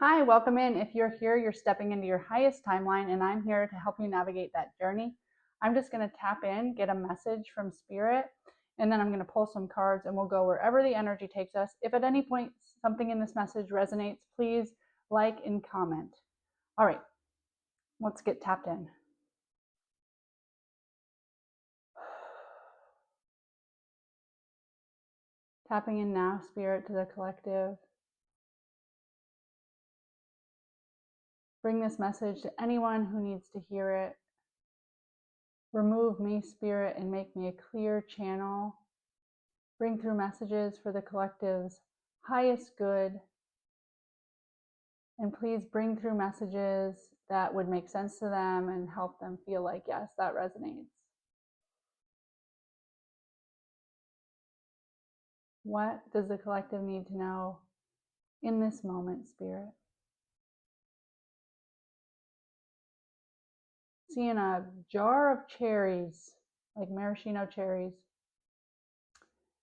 Hi, welcome in. If you're here, you're stepping into your highest timeline, and I'm here to help you navigate that journey. I'm just going to tap in, get a message from Spirit, and then I'm going to pull some cards and we'll go wherever the energy takes us. If at any point something in this message resonates, please like and comment. All right, let's get tapped in. Tapping in now, Spirit, to the collective. Bring this message to anyone who needs to hear it. Remove me, Spirit, and make me a clear channel. Bring through messages for the collective's highest good. And please bring through messages that would make sense to them and help them feel like, yes, that resonates. What does the collective need to know in this moment, Spirit? Seeing a jar of cherries, like maraschino cherries,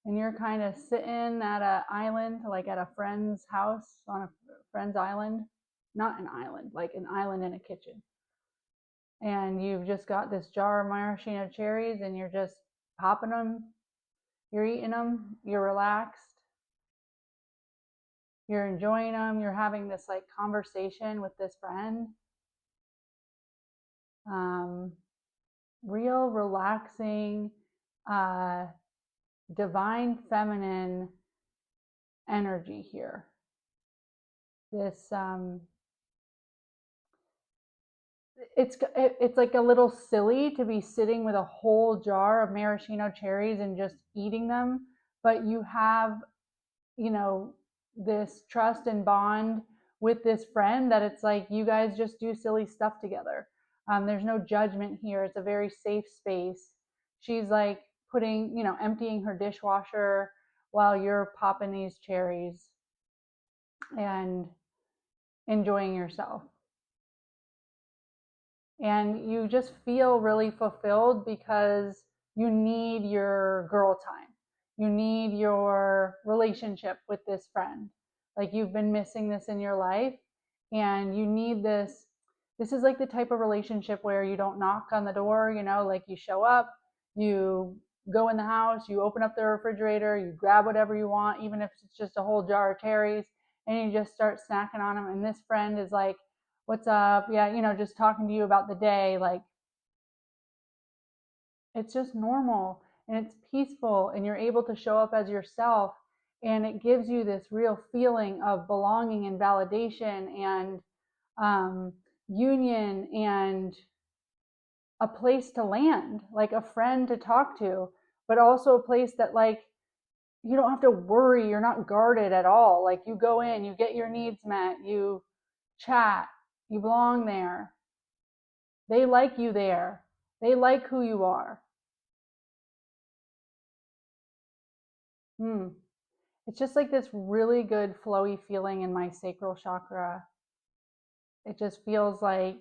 and you're kind of sitting at an island, like at a friend's house on a friend's island. Not an island, like an island in a kitchen. And you've just got this jar of maraschino cherries and you're just popping them, you're eating them, you're relaxed, you're enjoying them, you're having this like conversation with this friend. Um, Real relaxing, divine feminine energy here. This it's like a little silly to be sitting with a whole jar of maraschino cherries and just eating them, but you have, you know, this trust and bond with this friend that it's like you guys just do silly stuff together. There's no judgment here. It's a very safe space. She's like putting, emptying her dishwasher while you're popping these cherries and enjoying yourself. And you just feel really fulfilled because you need your girl time. You need your relationship with this friend. Like you've been missing this in your life and you need this. This is like the type of relationship where you don't knock on the door, like you show up, you go in the house, you open up the refrigerator, you grab whatever you want, even if it's just a whole jar of cherries, and you just start snacking on them. And this friend is like, what's up? Yeah, just talking to you about the day. Like, it's just normal and it's peaceful, and you're able to show up as yourself. And it gives you this real feeling of belonging and validation and union and a place to land, like a friend to talk to, but also a place that, like, you don't have to worry. You're not guarded at all. Like, you go in, you get your needs met, you chat, you belong there. They like you there. They like who you are. Hmm. It's just like this really good flowy feeling in my sacral chakra. It just feels like,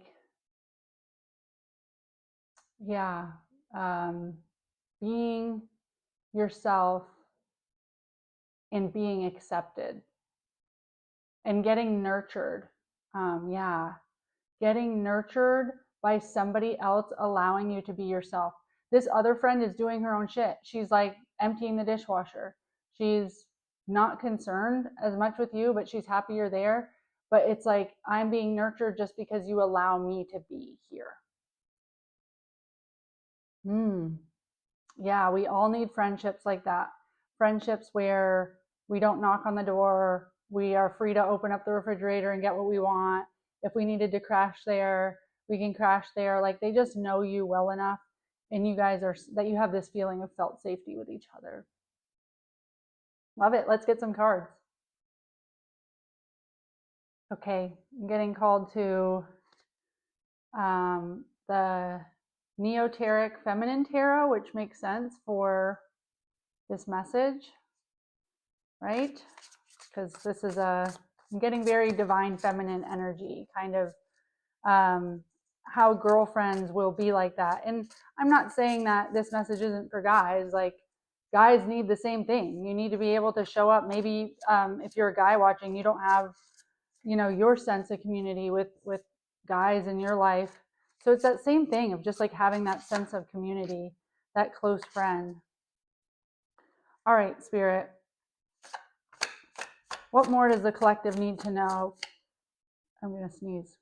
yeah, um, being yourself and being accepted and getting nurtured. Yeah, getting nurtured by somebody else allowing you to be yourself. This other friend is doing her own shit. She's like emptying the dishwasher. She's not concerned as much with you, but she's happy you're there. But it's like, I'm being nurtured just because you allow me to be here. Hmm. Yeah, we all need friendships like that. Friendships where we don't knock on the door. We are free to open up the refrigerator and get what we want. If we needed to crash there, we can crash there. Like, they just know you well enough, and you guys are, that you have this feeling of felt safety with each other. Love it. Let's get some cards. Okay, I'm getting called to the Neoteric Feminine Tarot, which makes sense for this message, right? Because this is I'm getting very divine feminine energy, kind of how girlfriends will be like that. And I'm not saying that this message isn't for guys. Like, guys need the same thing. You need to be able to show up. Maybe if you're a guy watching, you don't have your sense of community with guys in your life. So it's that same thing of just like having that sense of community, that close friend. All right, Spirit. What more does the collective need to know? I'm going to sneeze.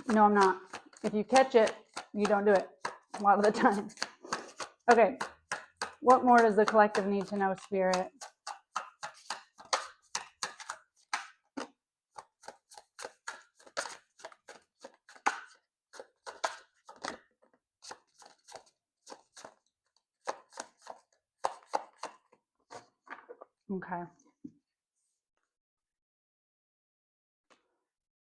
No, I'm not. If you catch it, you don't do it a lot of the time. Okay. What more does the collective need to know, Spirit? Okay.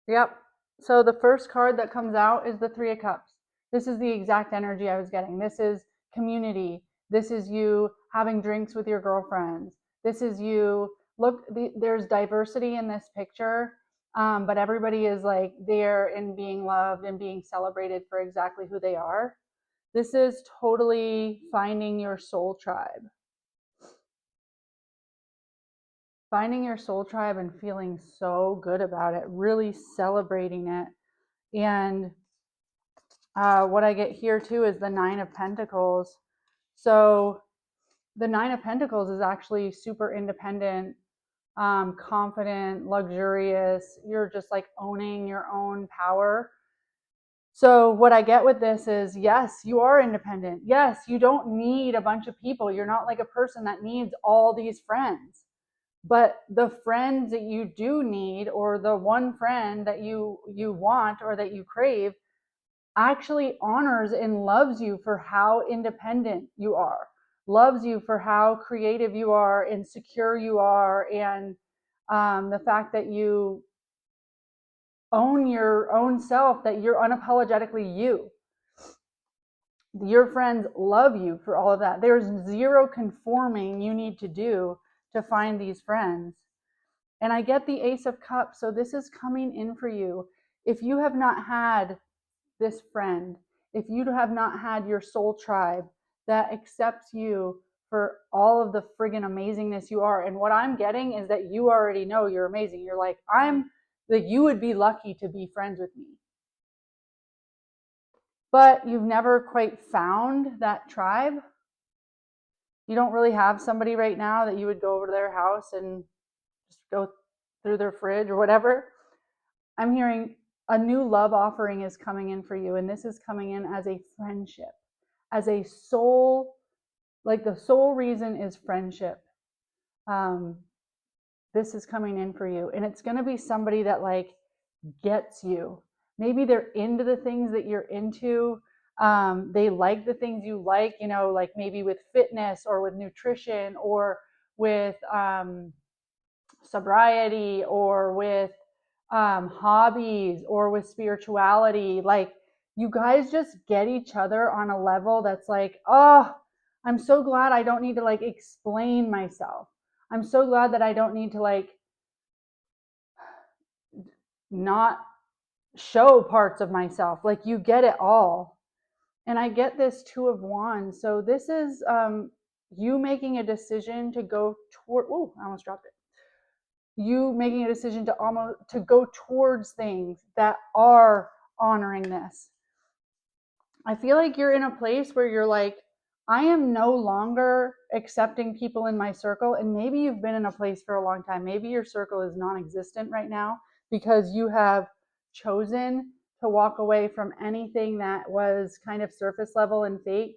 Yep. So the first card that comes out is the Three of Cups. This is the exact energy I was getting. This is community. This is you having drinks with your girlfriends. This is you. Look, there's diversity in this picture, but everybody is like there and being loved and being celebrated for exactly who they are. This is totally finding your soul tribe. Finding your soul tribe and feeling so good about it, really celebrating it. And what I get here too is the Nine of Pentacles. So the Nine of Pentacles is actually super independent, confident, luxurious. You're just like owning your own power. So what I get with this is, yes, you are independent. Yes, you don't need a bunch of people. You're not like a person that needs all these friends. But the friends that you do need, or the one friend that you want or that you crave, actually honors and loves you for how independent you are, loves you for how creative you are and secure you are, and the fact that you own your own self, that you're unapologetically you. Your friends love you for all of that. There's zero conforming you need to do to find these friends. And I get the Ace of Cups, so this is coming in for you. If you have not had this friend, if you have not had your soul tribe that accepts you for all of the friggin' amazingness you are, and what I'm getting is that you already know you're amazing. You're like, you would be lucky to be friends with me. But you've never quite found that tribe. You don't really have somebody right now that you would go over to their house and just go through their fridge or whatever. I'm hearing a new love offering is coming in for you, and this is coming in as a friendship, as a soul, like the sole reason is friendship. This is coming in for you, and it's going to be somebody that like gets you. Maybe they're into the things that you're into. They like the things you like, like maybe with fitness or with nutrition or with sobriety or with hobbies or with spirituality. Like you guys just get each other on a level that's like, oh, I'm so glad I don't need to like explain myself. I'm so glad that I don't need to like not show parts of myself. Like you get it all. And I get this Two of Wands. So this is you making a decision to go toward, oh, I almost dropped it. You making a decision to go towards things that are honoring this. I feel like you're in a place where you're like, I am no longer accepting people in my circle. And maybe you've been in a place for a long time. Maybe your circle is non-existent right now because you have chosen to walk away from anything that was kind of surface level and fake.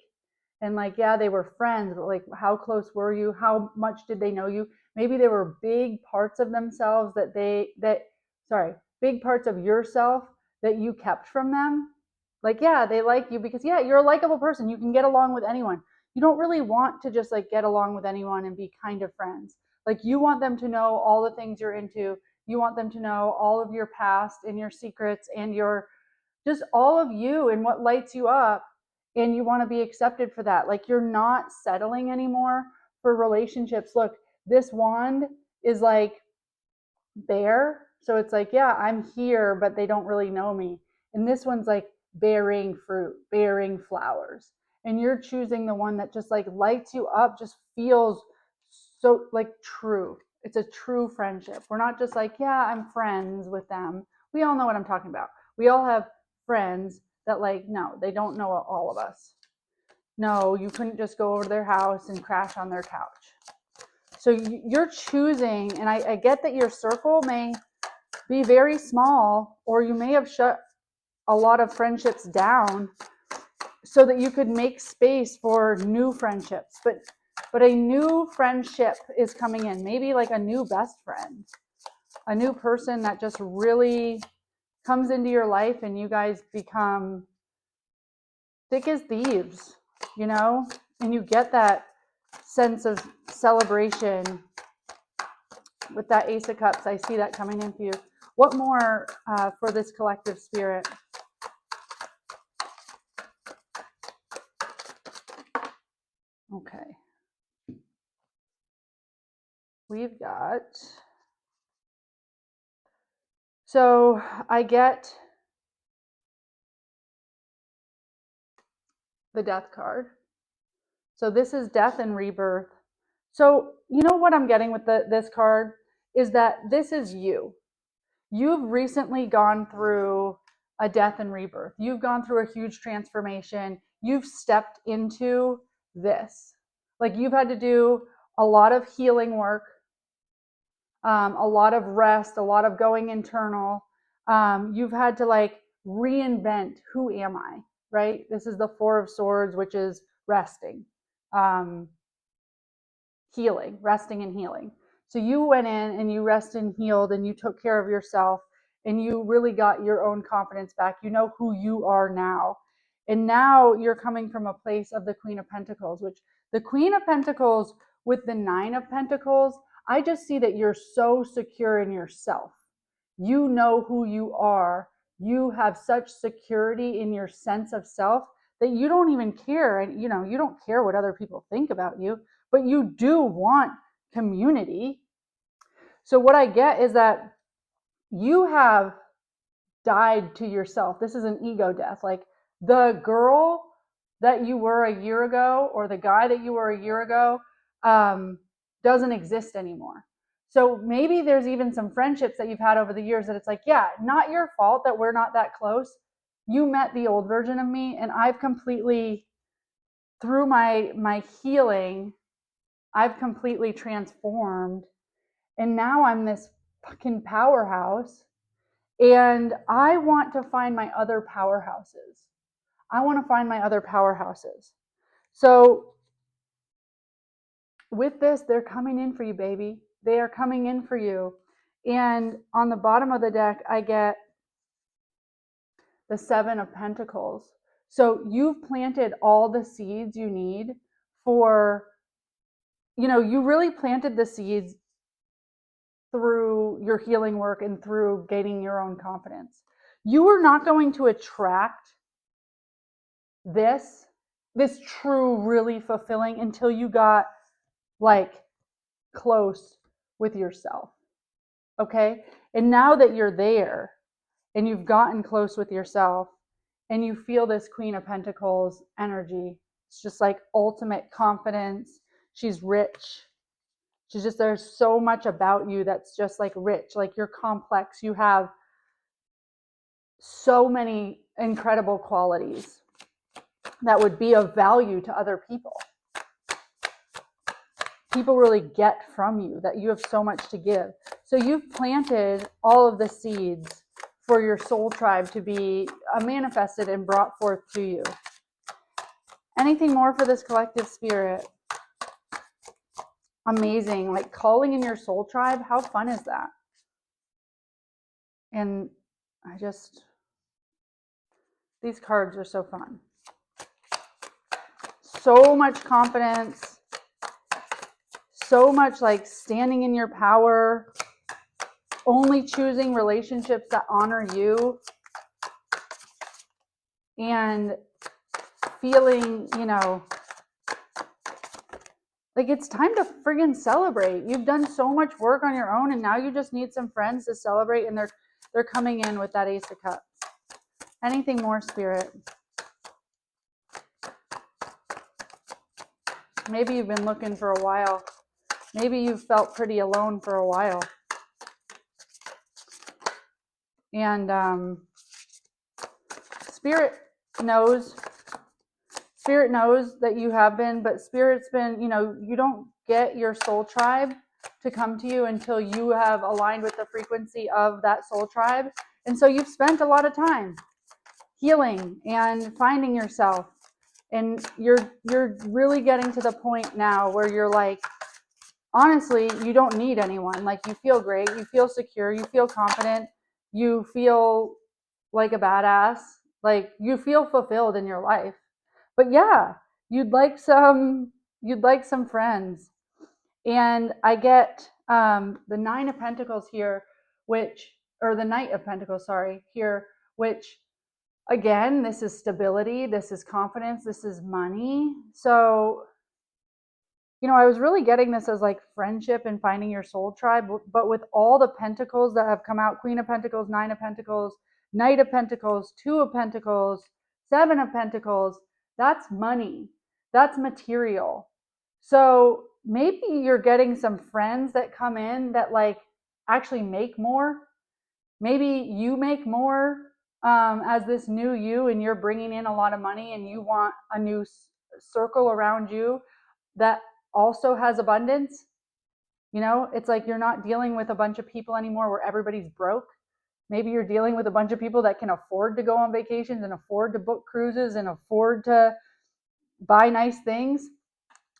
And like, yeah, they were friends, but like, how close were you? How much did they know you? Maybe there were big parts of themselves big parts of yourself that you kept from them. Like, yeah, they like you because, yeah, you're a likable person. You can get along with anyone. You don't really want to just like get along with anyone and be kind of friends. Like, you want them to know all the things you're into. You want them to know all of your past and your secrets and your just all of you and what lights you up. And you want to be accepted for that. Like, you're not settling anymore for relationships. Look, this wand is like bare. So it's like, yeah, I'm here, but they don't really know me. And this one's like bearing fruit, bearing flowers. And you're choosing the one that just like lights you up, just feels so like true. It's a true friendship. We're not just like, yeah, I'm friends with them. We all know what I'm talking about. We all have friends that, like, no, they don't know all of us. No, you couldn't just go over to their house and crash on their couch. So you're choosing, and I get that your circle may be very small, or you may have shut a lot of friendships down so that you could make space for new friendships. But a new friendship is coming in, maybe like a new best friend, a new person that just really comes into your life, and you guys become thick as thieves, you know, and you get that sense of celebration with that Ace of Cups. I see that coming in for you. What more for this collective spirit? Okay. We've got, so I get the Death card. So this is death and rebirth. So you know what I'm getting with this card is that this is you. You've recently gone through a death and rebirth. You've gone through a huge transformation. You've stepped into this. Like, you've had to do a lot of healing work, a lot of rest, a lot of going internal. You've had to like reinvent, who am I, right? This is the Four of Swords, which is resting, healing, resting and healing. So you went in and you rested and healed, and you took care of yourself, and you really got your own confidence back. You know who you are now. And now you're coming from a place of the Queen of Pentacles, which the Queen of Pentacles with the Nine of Pentacles, I just see that you're so secure in yourself. You know who you are. You have such security in your sense of self that you don't even care. And, you know, you don't care what other people think about you, but you do want community. So what I get is that you have died to yourself. This is an ego death. Like, the girl that you were a year ago, or the guy that you were a year ago, doesn't exist anymore. So maybe there's even some friendships that you've had over the years that it's like, yeah, not your fault that we're not that close. You met the old version of me, and I've completely, through my healing, I've completely transformed, and now I'm this fucking powerhouse, and I want to find my other powerhouses. I want to find my other powerhouses. So with this, they're coming in for you, baby. They are coming in for you. And on the bottom of the deck, I get the Seven of Pentacles. So you've planted all the seeds you need for, you know, you really planted the seeds through your healing work and through gaining your own confidence. You were not going to attract this true, really fulfilling until you got like close with yourself. Okay? And now that you're there and you've gotten close with yourself and you feel this Queen of Pentacles energy, it's just like ultimate confidence. She's rich. She's just, there's so much about you that's just like rich, like you're complex. You have so many incredible qualities that would be of value to other people. People really get from you that you have so much to give. So you've planted all of the seeds for your soul tribe to be manifested and brought forth to you. Anything more for this collective spirit? Amazing. Like calling in your soul tribe, how fun is that? And these cards are so fun. So much confidence, so much like standing in your power, only choosing relationships that honor you, and feeling, you know, like it's time to friggin' celebrate. You've done so much work on your own, and now you just need some friends to celebrate, and they're coming in with that Ace of Cups. Anything more, Spirit? Maybe you've been looking for a while. Maybe you've felt pretty alone for a while. And Spirit knows that you have been, but Spirit's been, you don't get your soul tribe to come to you until you have aligned with the frequency of that soul tribe. And so you've spent a lot of time healing and finding yourself. And you're really getting to the point now where you're like, honestly, you don't need anyone. Like, you feel great, you feel secure, you feel confident, you feel like a badass, like you feel fulfilled in your life. But yeah, you'd like some friends. And I get the Nine of Pentacles here, or the Knight of Pentacles, sorry, here, which again, this is stability, this is confidence, this is money. So, I was really getting this as like friendship and finding your soul tribe, but with all the pentacles that have come out, Queen of Pentacles, Nine of Pentacles, Knight of Pentacles, Two of Pentacles, Seven of Pentacles, that's money, that's material. So maybe you're getting some friends that come in that like actually make more. Maybe you make more as this new you, and you're bringing in a lot of money, and you want a new circle around you that also has abundance. It's like you're not dealing with a bunch of people anymore where everybody's broke. Maybe you're dealing with a bunch of people that can afford to go on vacations and afford to book cruises and afford to buy nice things.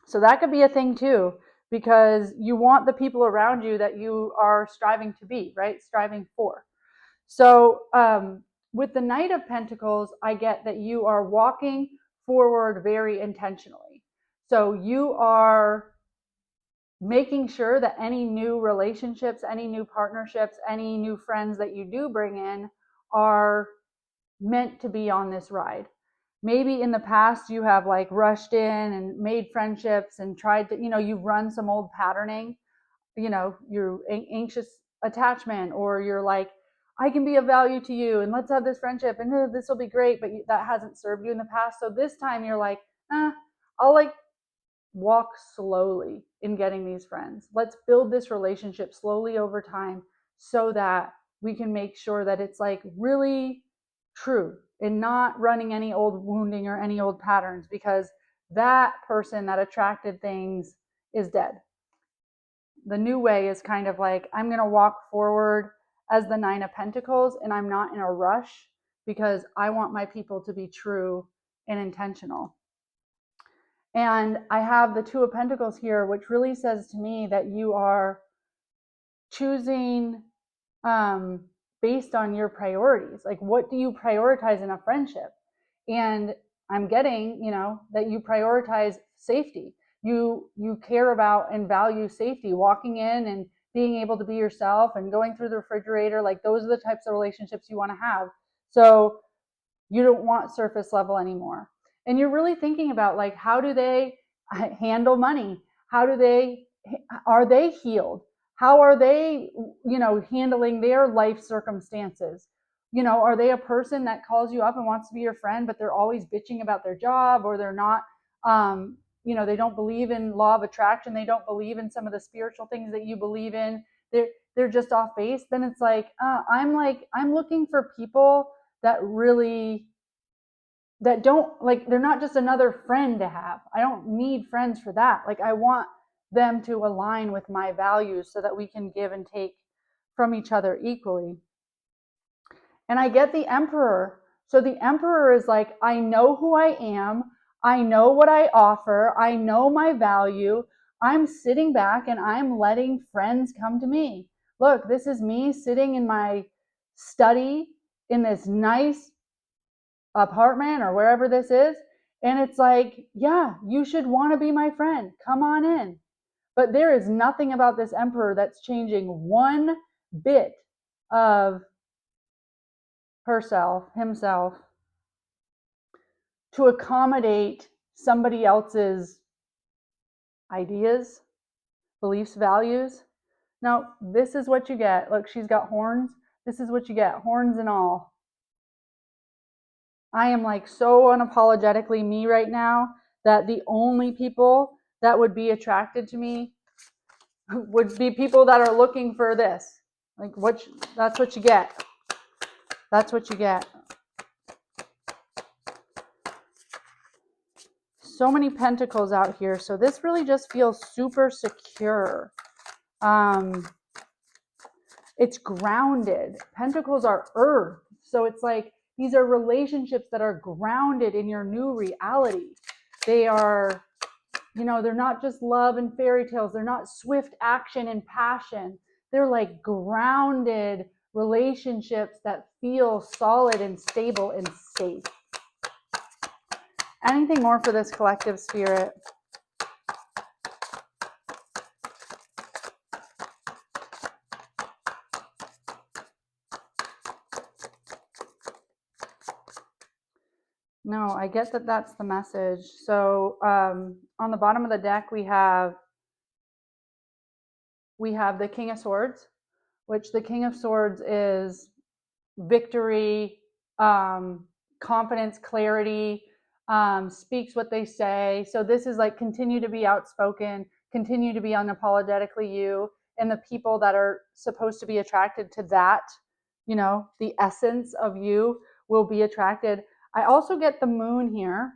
So that could be a thing too, because you want the people around you that you are striving to be, right? Striving for. So with the Knight of Pentacles, I get that you are walking forward very intentionally. So you are making sure that any new relationships, any new partnerships, any new friends that you do bring in are meant to be on this ride. Maybe in the past you have like rushed in and made friendships and tried to, you've run some old patterning, you're anxious attachment, or you're like, I can be of value to you and let's have this friendship and this will be great, but that hasn't served you in the past. So this time you're like, I'll like walk slowly in getting these friends. Let's build this relationship slowly over time so that we can make sure that it's like really true and not running any old wounding or any old patterns, because that person that attracted things is dead. The new way is kind of like, I'm going to walk forward as the Nine of Pentacles, and I'm not in a rush because I want my people to be true and intentional. And I have the Two of Pentacles here, which really says to me that you are choosing based on your priorities. Like, what do you prioritize in a friendship? And I'm getting, that you prioritize safety. You care about and value safety, walking in and being able to be yourself and going through the refrigerator. Like, those are the types of relationships you want to have. So you don't want surface level anymore. And you're really thinking about like, how do they handle money? Are they healed? How are they, handling their life circumstances? Are they a person that calls you up and wants to be your friend, but they're always bitching about their job, or they're not, they don't believe in law of attraction. They don't believe in some of the spiritual things that you believe in. They're just off base. Then it's like, I'm looking for people that don't, like, they're not just another friend to have. I don't need friends for that. Like, I want them to align with my values so that we can give and take from each other equally. And I get the Emperor. So the Emperor is like, I know who I am. I know what I offer. I know my value. I'm sitting back and I'm letting friends come to me. Look, this is me sitting in my study in this nice apartment or wherever this is. And it's like, yeah, you should want to be my friend. Come on in. But there is nothing about this Emperor that's changing one bit of himself, to accommodate somebody else's ideas, beliefs, values. No, this is what you get. Look, she's got horns. This is what you get, horns and all. I am like so unapologetically me right now that the only people that would be attracted to me would be people that are looking for this. Like that's what you get. That's what you get. So many pentacles out here. So this really just feels super secure. It's grounded. Pentacles are earth. So it's like these are relationships that are grounded in your new reality. They are, they're not just love and fairy tales. They're not swift action and passion. They're like grounded relationships that feel solid and stable and safe. Anything more for this collective spirit? No, I get that that's the message. So on the bottom of the deck, we have the King of Swords, which the King of Swords is victory, confidence, clarity, speaks what they say. So this is like continue to be outspoken, continue to be unapologetically you, and the people that are supposed to be attracted to that, the essence of you will be attracted. I also get the moon here,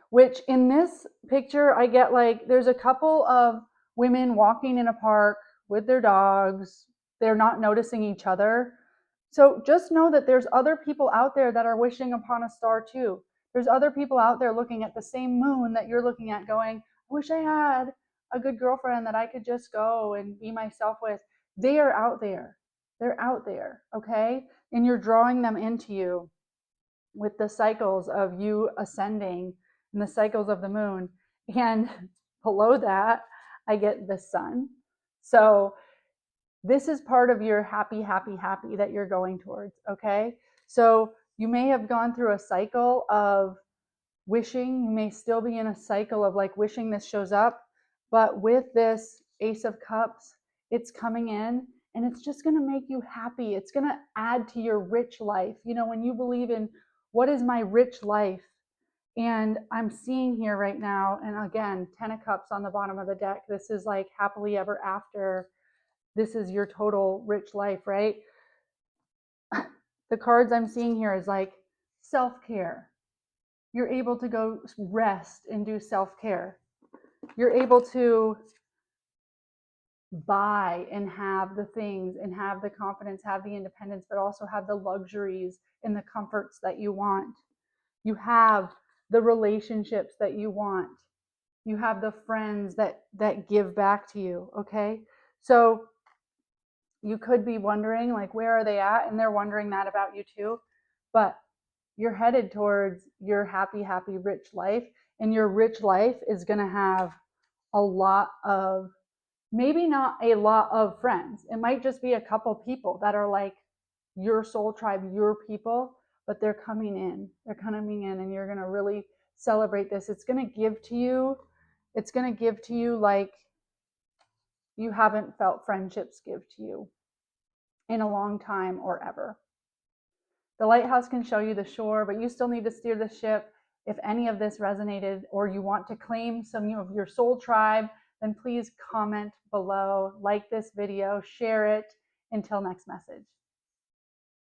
which in this picture, I get like there's a couple of women walking in a park with their dogs. They're not noticing each other. So just know that there's other people out there that are wishing upon a star too. There's other people out there looking at the same moon that you're looking at going, I wish I had a good girlfriend that I could just go and be myself with. They are out there. They're out there, okay? And you're drawing them into you with the cycles of you ascending and the cycles of the moon. And below that, I get the sun. So this is part of your happy, happy, happy that you're going towards, okay? So you may have gone through a cycle of wishing, you may still be in a cycle of like wishing this shows up, but with this Ace of Cups, it's coming in and it's just going to make you happy. It's going to add to your rich life. When you believe in what is my rich life, and I'm seeing here right now, and again, 10 of Cups on the bottom of the deck. This is like happily ever after. This is your total rich life, right? The cards I'm seeing here is like self-care. You're able to go rest and do self-care. You're able to buy and have the things and have the confidence, have the independence, but also have the luxuries and the comforts that you want. You have the relationships that you want. You have the friends that give back to you, okay? So you could be wondering, like, where are they at? And they're wondering that about you too. But you're headed towards your happy, happy, rich life. And your rich life is going to have a lot of, maybe not a lot of friends. It might just be a couple people that are like your soul tribe, your people, but they're coming in. They're coming in, and you're going to really celebrate this. It's going to give to you. It's going to give to you like you haven't felt friendships give to you in a long time or ever. The lighthouse can show you the shore, but you still need to steer the ship. If any of this resonated or you want to claim some of your soul tribe, then please comment below, like this video, share it. Until next message.